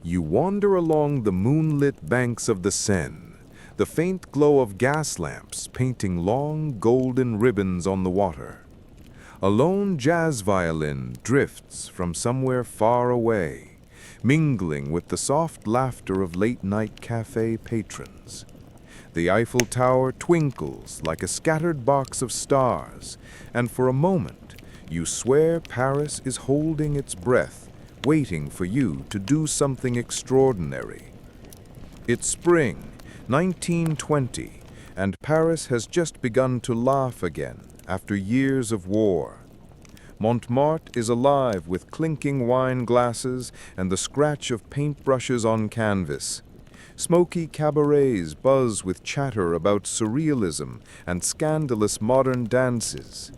You wander along the moonlit banks of the Seine, the faint glow of gas lamps painting long golden ribbons on the water. A lone jazz violin drifts from somewhere far away, mingling with the soft laughter of late-night cafe patrons. The Eiffel Tower twinkles like a scattered box of stars, and for a moment, you swear Paris is holding its breath, waiting for you to do something extraordinary. It's spring, 1920, and Paris has just begun to laugh again after years of war. Montmartre is alive with clinking wine glasses and the scratch of paintbrushes on canvas. Smoky cabarets buzz with chatter about surrealism and scandalous modern dances.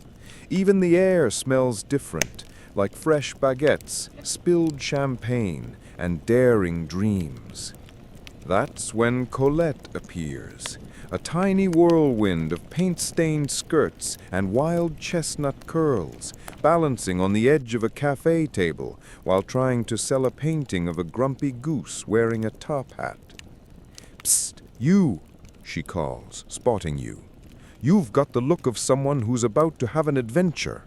Even the air smells different, like fresh baguettes, spilled champagne, and daring dreams. That's when Colette appears, a tiny whirlwind of paint-stained skirts and wild chestnut curls, balancing on the edge of a cafe table while trying to sell a painting of a grumpy goose wearing a top hat. "Psst, you," she calls, spotting you. "You've got the look of someone who's about to have an adventure."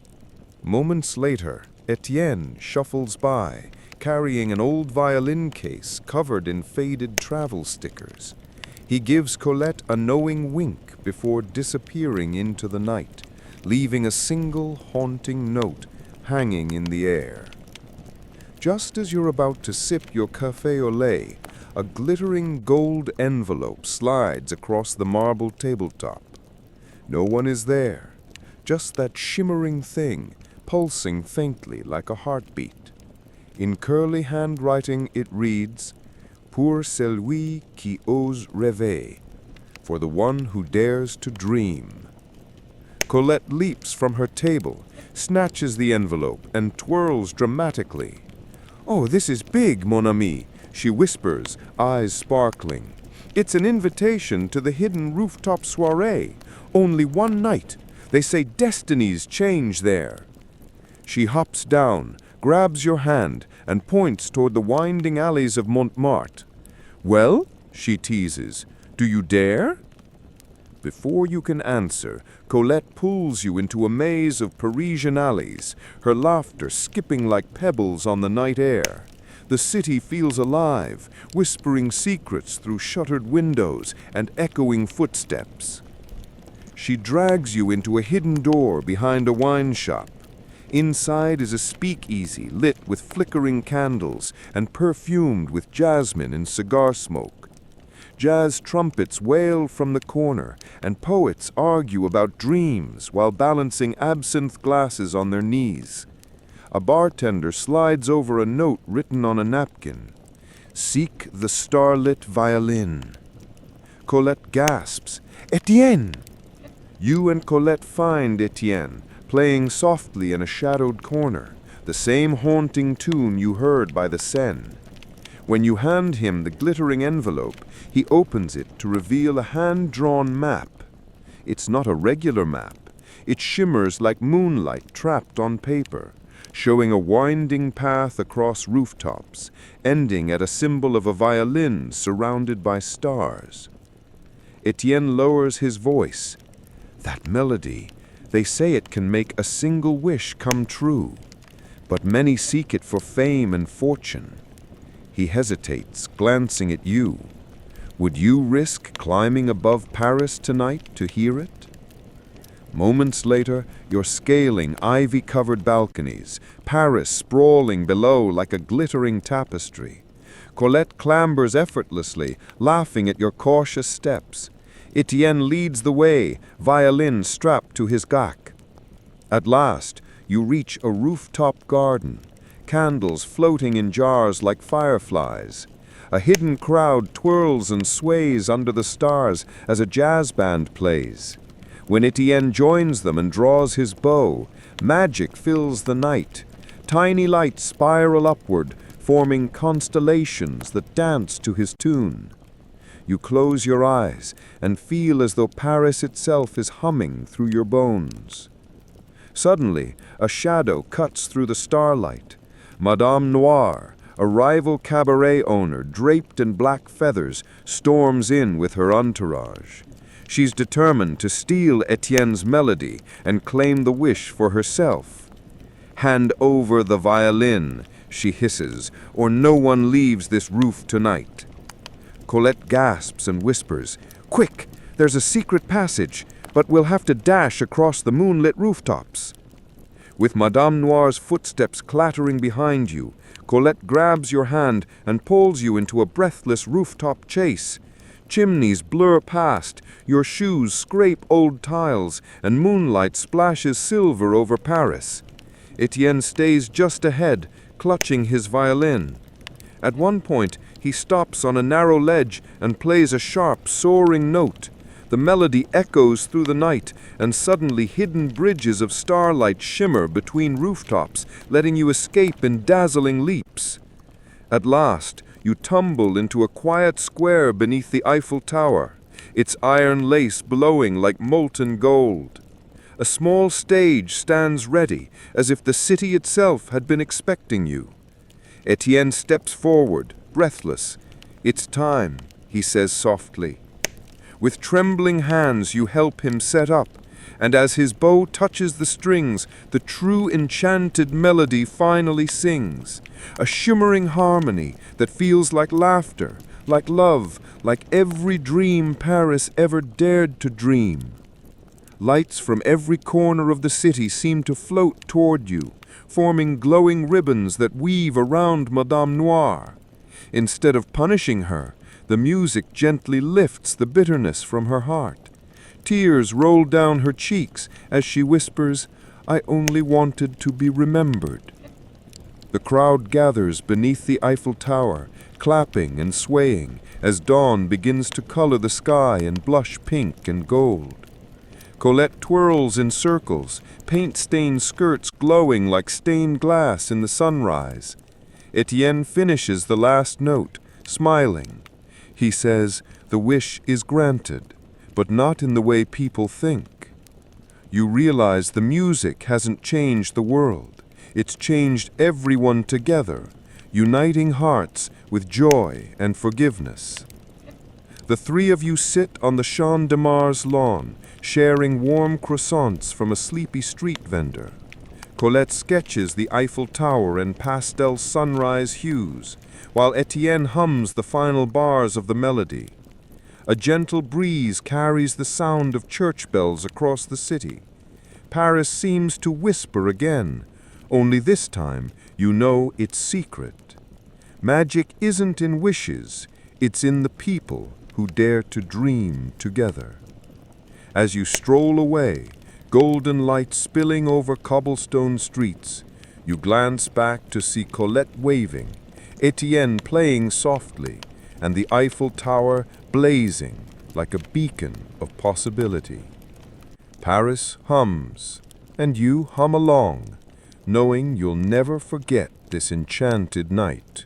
Moments later, Etienne shuffles by, carrying an old violin case covered in faded travel stickers. He gives Colette a knowing wink before disappearing into the night, leaving a single haunting note hanging in the air. Just as you're about to sip your café au lait, a glittering gold envelope slides across the marble tabletop. No one is there, just that shimmering thing, pulsing faintly like a heartbeat. In curly handwriting it reads, "Pour celui qui ose rêver," for the one who dares to dream. Colette leaps from her table, snatches the envelope, and twirls dramatically. "Oh, this is big, mon ami," she whispers, eyes sparkling. "It's an invitation to the hidden rooftop soirée. Only one night. They say destinies change there." She hops down, grabs your hand, and points toward the winding alleys of Montmartre. "Well," she teases, "do you dare?" Before you can answer, Colette pulls you into a maze of Parisian alleys, her laughter skipping like pebbles on the night air. The city feels alive, whispering secrets through shuttered windows and echoing footsteps. She drags you into a hidden door behind a wine shop. Inside is a speakeasy lit with flickering candles and perfumed with jasmine and cigar smoke. Jazz trumpets wail from the corner, and poets argue about dreams while balancing absinthe glasses on their knees. A bartender slides over a note written on a napkin. "Seek the starlit violin." Colette gasps, "Etienne!" You and Colette find Etienne, playing softly in a shadowed corner, the same haunting tune you heard by the Seine. When you hand him the glittering envelope, he opens it to reveal a hand-drawn map. It's not a regular map. It shimmers like moonlight trapped on paper, showing a winding path across rooftops, ending at a symbol of a violin surrounded by stars. Etienne lowers his voice. "That melody, they say it can make a single wish come true, but many seek it for fame and fortune." He hesitates, glancing at you. Would you risk climbing above Paris tonight to hear it? Moments later, you're scaling ivy-covered balconies, Paris sprawling below like a glittering tapestry. Colette clambers effortlessly, laughing at your cautious steps. Etienne leads the way, violin strapped to his ghack. At last, you reach a rooftop garden, candles floating in jars like fireflies. A hidden crowd twirls and sways under the stars as a jazz band plays. When Etienne joins them and draws his bow, magic fills the night. Tiny lights spiral upward, forming constellations that dance to his tune. You close your eyes and feel as though Paris itself is humming through your bones. Suddenly, a shadow cuts through the starlight. Madame Noire, A rival cabaret owner, draped in black feathers, storms in with her entourage. She's determined to steal Etienne's melody and claim the wish for herself. "Hand over the violin," she hisses, "or no one leaves this roof tonight." Colette gasps and whispers, "Quick, there's a secret passage, but we'll have to dash across the moonlit rooftops." With Madame Noir's footsteps clattering behind you, Colette grabs your hand and pulls you into a breathless rooftop chase. Chimneys blur past, your shoes scrape old tiles, and moonlight splashes silver over Paris. Etienne stays just ahead, clutching his violin. At one point, he stops on a narrow ledge and plays a sharp, soaring note. The melody echoes through the night, and suddenly hidden bridges of starlight shimmer between rooftops, letting you escape in dazzling leaps. At last, you tumble into a quiet square beneath the Eiffel Tower, its iron lace blowing like molten gold. A small stage stands ready, as if the city itself had been expecting you. Etienne steps forward, breathless. "It's time," he says softly. With trembling hands you help him set up, and as his bow touches the strings, the true enchanted melody finally sings. A shimmering harmony that feels like laughter, like love, like every dream Paris ever dared to dream. Lights from every corner of the city seem to float toward you, forming glowing ribbons that weave around Madame Noire. Instead of punishing her, the music gently lifts the bitterness from her heart. Tears roll down her cheeks as she whispers, "I only wanted to be remembered." The crowd gathers beneath the Eiffel Tower, clapping and swaying as dawn begins to color the sky in blush pink and gold. Colette twirls in circles, paint-stained skirts glowing like stained glass in the sunrise. Etienne finishes the last note, smiling. He says, "The wish is granted, but not in the way people think." You realize the music hasn't changed the world. It's changed everyone together, uniting hearts with joy and forgiveness. The three of you sit on the Champ de Mars lawn, sharing warm croissants from a sleepy street vendor. Colette sketches the Eiffel Tower in pastel sunrise hues, while Etienne hums the final bars of the melody. A gentle breeze carries the sound of church bells across the city. Paris seems to whisper again, only this time you know it's secret. Magic isn't in wishes, it's in the people who dare to dream together. As you stroll away, golden light spilling over cobblestone streets, you glance back to see Colette waving, Etienne playing softly, and the Eiffel Tower blazing like a beacon of possibility. Paris hums, and you hum along, knowing you'll never forget this enchanted night.